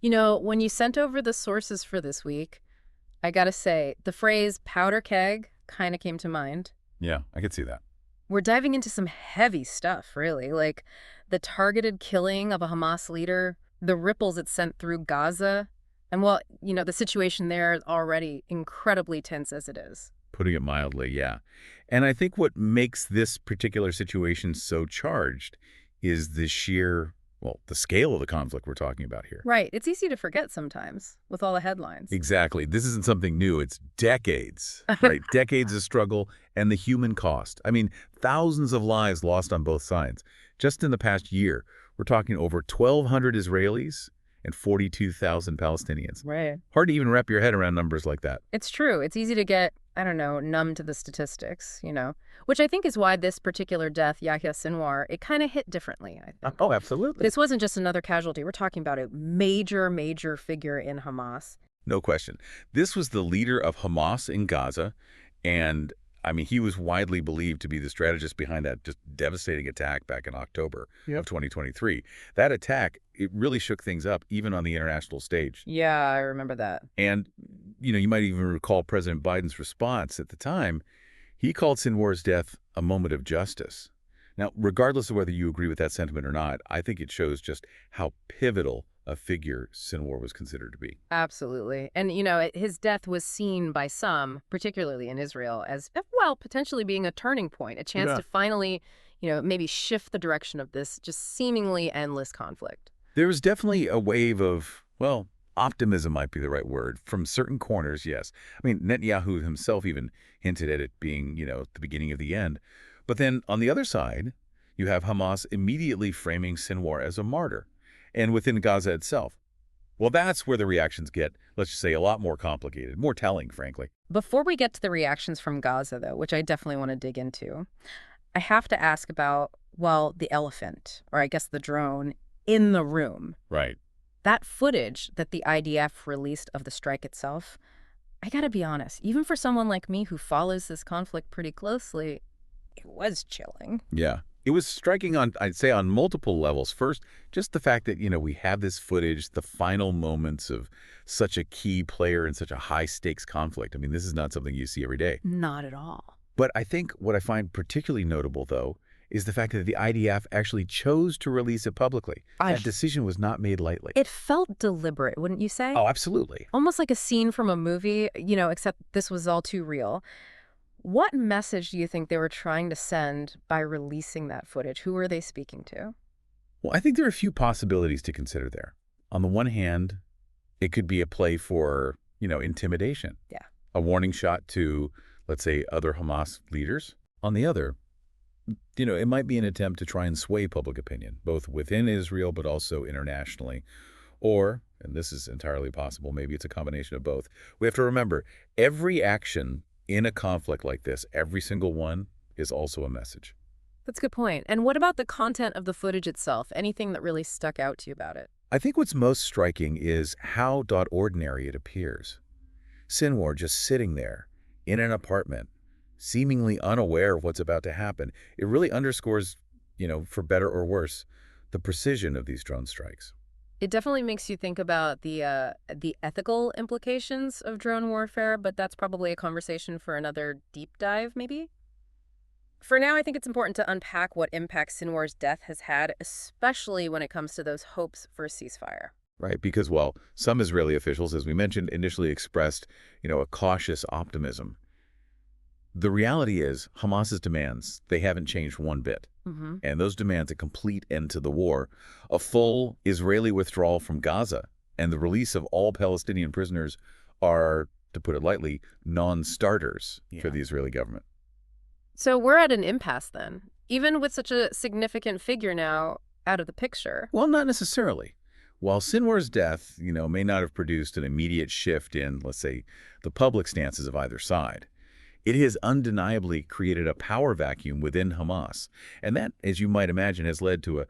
You know, when you sent over the sources for this week, I gotta say, the phrase powder keg kind of came to mind. Yeah, I could see that. We're diving into some heavy stuff, really, like the targeted killing of a Hamas leader, the ripples it sent through Gaza, and well, the situation there is already incredibly tense as it is. Putting it mildly, yeah. And I think what makes this particular situation so charged is the sheer, well, the scale of the conflict we're talking about here. Right, it's easy to forget sometimes with all the headlines. Exactly. This isn't something new. It's decades, right? Decades of struggle and the human cost. I mean, thousands of lives lost on both sides. Just in the past year, we're talking over 1,200 Israelis and 42,000 Palestinians. Right. Hard to even wrap your head around numbers like that. It's true. It's easy to get, I don't know, numb to the statistics, which I think is why this particular death, Yahya Sinwar, it kind of hit differently, I think. Oh, absolutely. This wasn't just another casualty. We're talking about a major, major figure in Hamas. No question. This was the leader of Hamas in Gaza, and I mean, he was widely believed to be the strategist behind that just devastating attack back in October of 2023. That attack, it really shook things up, even on the international stage. Yeah, I remember that. And, you might even recall President Biden's response at the time. He called Sinwar's death a moment of justice. Now, regardless of whether you agree with that sentiment or not, I think it shows just how pivotal a figure Sinwar was considered to be. Absolutely. And, his death was seen by some, particularly in Israel, as, well, potentially being a turning point, a chance to finally, maybe shift the direction of this just seemingly endless conflict. There was definitely a wave of, well, optimism might be the right word, from certain corners, yes. I mean, Netanyahu himself even hinted at it being, the beginning of the end. But then on the other side, you have Hamas immediately framing Sinwar as a martyr. And within Gaza itself. Well, that's where the reactions get, let's just say, a lot more complicated, more telling, frankly. Before we get to the reactions from Gaza, though, which I definitely want to dig into, I have to ask about, well, the elephant, or I guess the drone, in the room. Right. That footage that the IDF released of the strike itself, I gotta be honest, even for someone like me who follows this conflict pretty closely, it was chilling. Yeah. It was striking on, I'd say, on multiple levels. First, just the fact that, we have this footage, the final moments of such a key player in such a high-stakes conflict. I mean, this is not something you see every day. Not at all. But I think what I find particularly notable, though, is the fact that the IDF actually chose to release it publicly. That decision was not made lightly. It felt deliberate, wouldn't you say? Oh, absolutely. Almost like a scene from a movie, except this was all too real. What message do you think they were trying to send by releasing that footage? Who were they speaking to? Well, I think there are a few possibilities to consider there. On the one hand, it could be a play for, intimidation. Yeah. A warning shot to, let's say, other Hamas leaders. On the other, it might be an attempt to try and sway public opinion, both within Israel but also internationally. Or, and this is entirely possible, maybe it's a combination of both. We have to remember, every action in a conflict like this, every single one is also a message. That's a good point. And what about the content of the footage itself? Anything that really stuck out to you about it? I think what's most striking is how ordinary it appears. Sinwar just sitting there in an apartment, seemingly unaware of what's about to happen. It really underscores, for better or worse, the precision of these drone strikes. It definitely makes you think about the ethical implications of drone warfare, but that's probably a conversation for another deep dive, maybe? For now, I think it's important to unpack what impact Sinwar's death has had, especially when it comes to those hopes for a ceasefire. Right, because, well, some Israeli officials, as we mentioned, initially expressed, a cautious optimism. The reality is Hamas's demands, they haven't changed one bit. And those demands a complete end to the war, a full Israeli withdrawal from Gaza, and the release of all Palestinian prisoners are, to put it lightly, non-starters for the Israeli government. So we're at an impasse then, even with such a significant figure now out of the picture. Well, not necessarily. While Sinwar's death, may not have produced an immediate shift in, let's say, the public stances of either side, it has undeniably created a power vacuum within Hamas. And that, as you might imagine, has led to a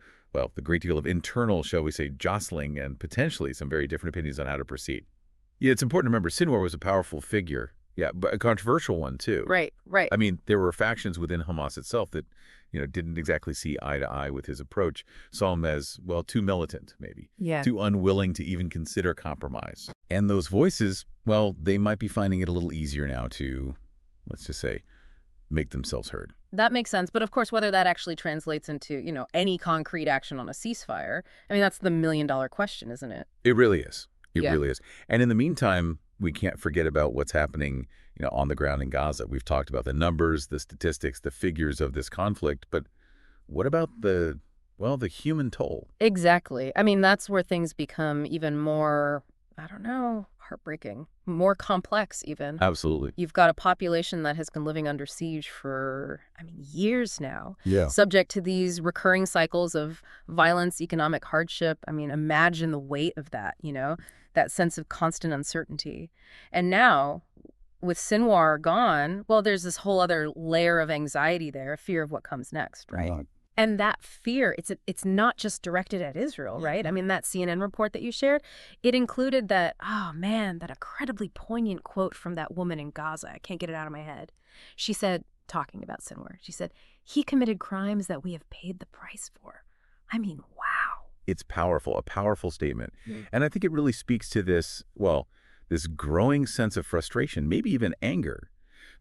great deal of internal, shall we say, jostling and potentially some very different opinions on how to proceed. Yeah, it's important to remember Sinwar was a powerful figure Yeah, but a controversial one, too. Right, right. I mean, there were factions within Hamas itself that, didn't exactly see eye to eye with his approach, saw him as, well, too militant, maybe, Yeah. too unwilling to even consider compromise. And those voices, well, they might be finding it a little easier now to, let's just say, make themselves heard. That makes sense. But of course, whether that actually translates into, any concrete action on a ceasefire, I mean, that's the million-dollar question, isn't it? It really is. It Yeah. really is. And in the meantime, we can't forget about what's happening, on the ground in Gaza. We've talked about the numbers, the statistics, the figures of this conflict, but what about the human toll? Exactly. I mean, that's where things become even more, I don't know, heartbreaking, more complex even. Absolutely. You've got a population that has been living under siege for, I mean, years now, Yeah. subject to these recurring cycles of violence, economic hardship. I mean, imagine the weight of that, that sense of constant uncertainty. And now, with Sinwar gone, well, there's this whole other layer of anxiety there, fear of what comes next, right? And that fear, it's not just directed at Israel, right? I mean, that CNN report that you shared, it included that, oh man, that incredibly poignant quote from that woman in Gaza. I can't get it out of my head. She said, talking about Sinwar, she said, he committed crimes that we have paid the price for. I mean, wow. It's powerful, a powerful statement. And I think it really speaks to this, this growing sense of frustration, maybe even anger,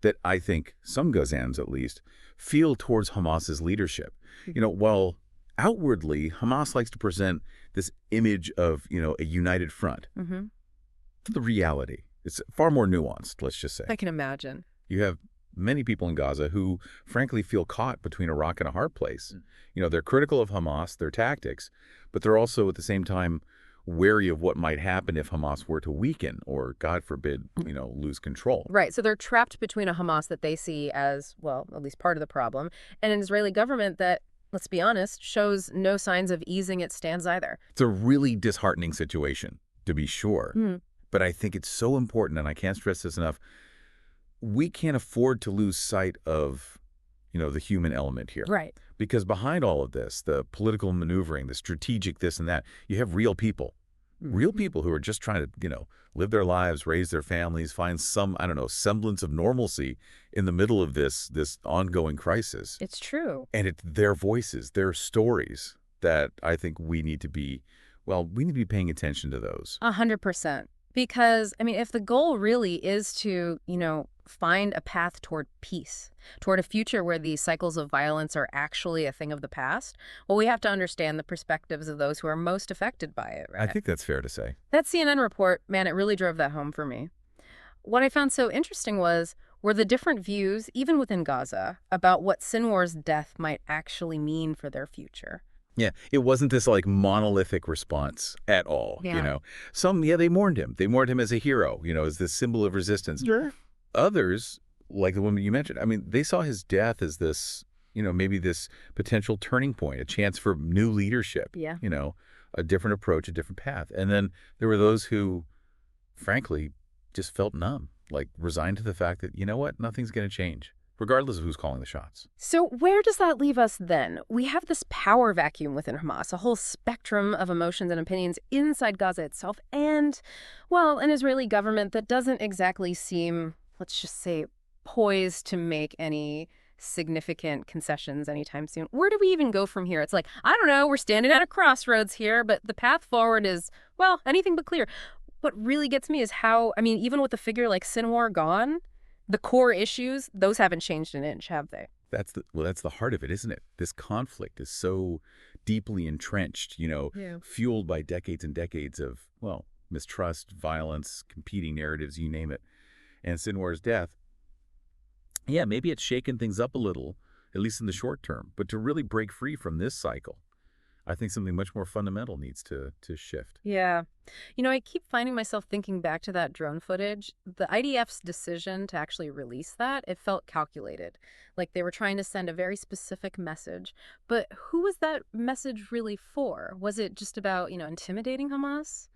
that I think some Gazans, at least, feel towards Hamas's leadership. While outwardly, Hamas likes to present this image of, a united front. The reality, it's far more nuanced, let's just say. I can imagine. You have many people in Gaza who, frankly, feel caught between a rock and a hard place. They're critical of Hamas, their tactics, but they're also, at the same time, wary of what might happen if Hamas were to weaken or, God forbid, lose control. Right. So they're trapped between a Hamas that they see as, well, at least part of the problem, and an Israeli government that, let's be honest, shows no signs of easing its stance either. It's a really disheartening situation, to be sure. But I think it's so important, and I can't stress this enough, we can't afford to lose sight of, the human element here. Right. Because behind all of this, the political maneuvering, the strategic this and that, you have real people. Real people who are just trying to, live their lives, raise their families, find some, semblance of normalcy in the middle of this ongoing crisis. It's true. And it's their voices, their stories that I think we need to be paying attention to those. 100%. Because, I mean, if the goal really is to, find a path toward peace, toward a future where these cycles of violence are actually a thing of the past, well, we have to understand the perspectives of those who are most affected by it, right? I think that's fair to say. That CNN report, man, it really drove that home for me. What I found so interesting were the different views, even within Gaza, about what Sinwar's death might actually mean for their future. Yeah, it wasn't this monolithic response at all, Some, they mourned him. They mourned him as a hero, as this symbol of resistance. Sure. Others, like the woman you mentioned, I mean, they saw his death as this, maybe this potential turning point, a chance for new leadership. Yeah. A different approach, a different path. And then there were those who, frankly, just felt numb, resigned to the fact that, nothing's going to change, regardless of who's calling the shots. So where does that leave us then? We have this power vacuum within Hamas, a whole spectrum of emotions and opinions inside Gaza itself, and, well, an Israeli government that doesn't exactly seem, let's just say, poised to make any significant concessions anytime soon. Where do we even go from here? It's I don't know, we're standing at a crossroads here, but the path forward is, well, anything but clear. What really gets me is how, I mean, even with a figure like Sinwar gone, the core issues, those haven't changed an inch, have they? That's the heart of it, isn't it? This conflict is so deeply entrenched, fueled by decades and decades of, mistrust, violence, competing narratives, you name it. And Sinwar's death, maybe it's shaken things up a little, at least in the short term. But to really break free from this cycle, I think something much more fundamental needs to shift. Yeah. I keep finding myself thinking back to that drone footage. The IDF's decision to actually release that, it felt calculated. Like they were trying to send a very specific message. But who was that message really for? Was it just about, intimidating Hamas?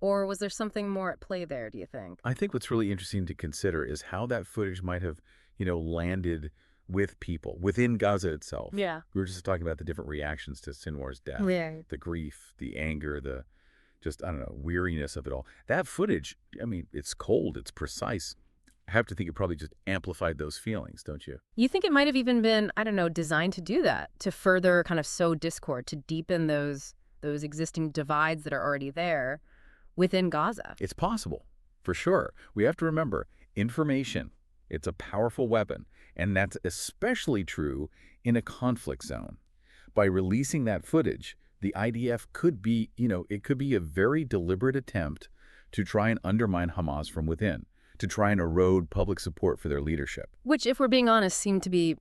Or was there something more at play there, do you think? I think what's really interesting to consider is how that footage might have, landed with people within Gaza itself. Yeah. We were just talking about the different reactions to Sinwar's death. Yeah. The grief, the anger, the just, weariness of it all. That footage, I mean, it's cold, it's precise. I have to think it probably just amplified those feelings, don't you? You think it might have even been, I don't know, designed to do that, to further kind of sow discord, to deepen those existing divides that are already there within Gaza? It's possible, for sure. We have to remember, information, it's a powerful weapon, and that's especially true in a conflict zone. By releasing that footage, the IDF could be, it could be a very deliberate attempt to try and undermine Hamas from within, to try and erode public support for their leadership. Which, if we're being honest, seemed to be,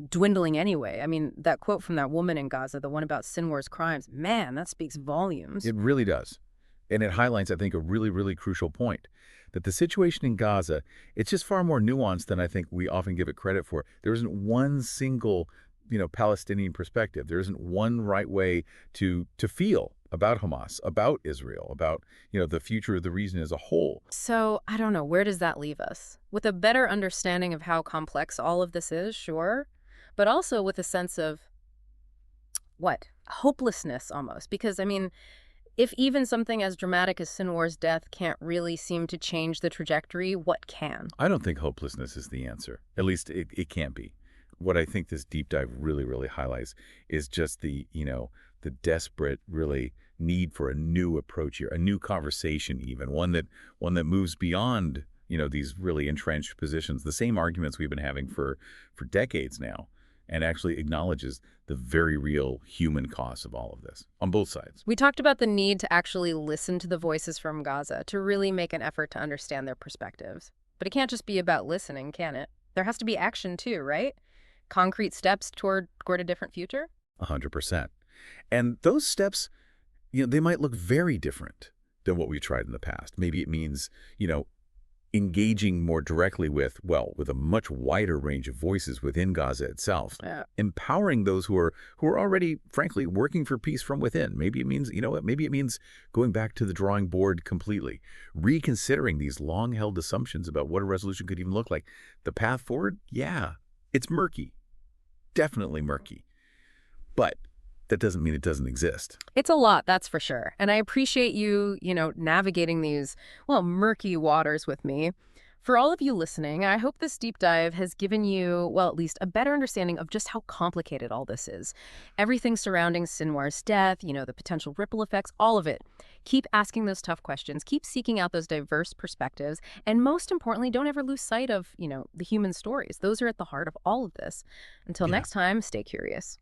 dwindling anyway. I mean, that quote from that woman in Gaza, the one about Sinwar's crimes, man, that speaks volumes. It really does. And it highlights, I think, a really, really crucial point, that the situation in Gaza, it's just far more nuanced than I think we often give it credit for. There isn't one single, Palestinian perspective. There isn't one right way to feel about Hamas, about Israel, about, the future of the region as a whole. So, I don't know, where does that leave us? With a better understanding of how complex all of this is, sure, but also with a sense of, what? Hopelessness, almost. Because, I mean, if even something as dramatic as Sinwar's death can't really seem to change the trajectory, what can? I don't think hopelessness is the answer. At least it can't be. What I think this deep dive really, really highlights is just the desperate, really, need for a new approach here, a new conversation even, one that moves beyond, these really entrenched positions, the same arguments we've been having for decades now, and actually acknowledges the very real human cost of all of this on both sides. We talked about the need to actually listen to the voices from Gaza, to really make an effort to understand their perspectives. But it can't just be about listening, can it? There has to be action too, right? Concrete steps toward a different future? 100%. And those steps, they might look very different than what we've tried in the past. Maybe it means, engaging more directly with a much wider range of voices within Gaza itself, empowering those who are already, frankly, working for peace from within. Maybe it means, maybe it means going back to the drawing board completely, reconsidering these long-held assumptions about what a resolution could even look like. The path forward, yeah, it's murky, definitely murky, but that doesn't mean it doesn't exist. It's a lot, that's for sure. And I appreciate you, navigating these, murky waters with me. For all of you listening, I hope this deep dive has given you, at least a better understanding of just how complicated all this is. Everything surrounding Sinwar's death, the potential ripple effects, all of it. Keep asking those tough questions. Keep seeking out those diverse perspectives. And most importantly, don't ever lose sight of, the human stories. Those are at the heart of all of this. Until next time, stay curious.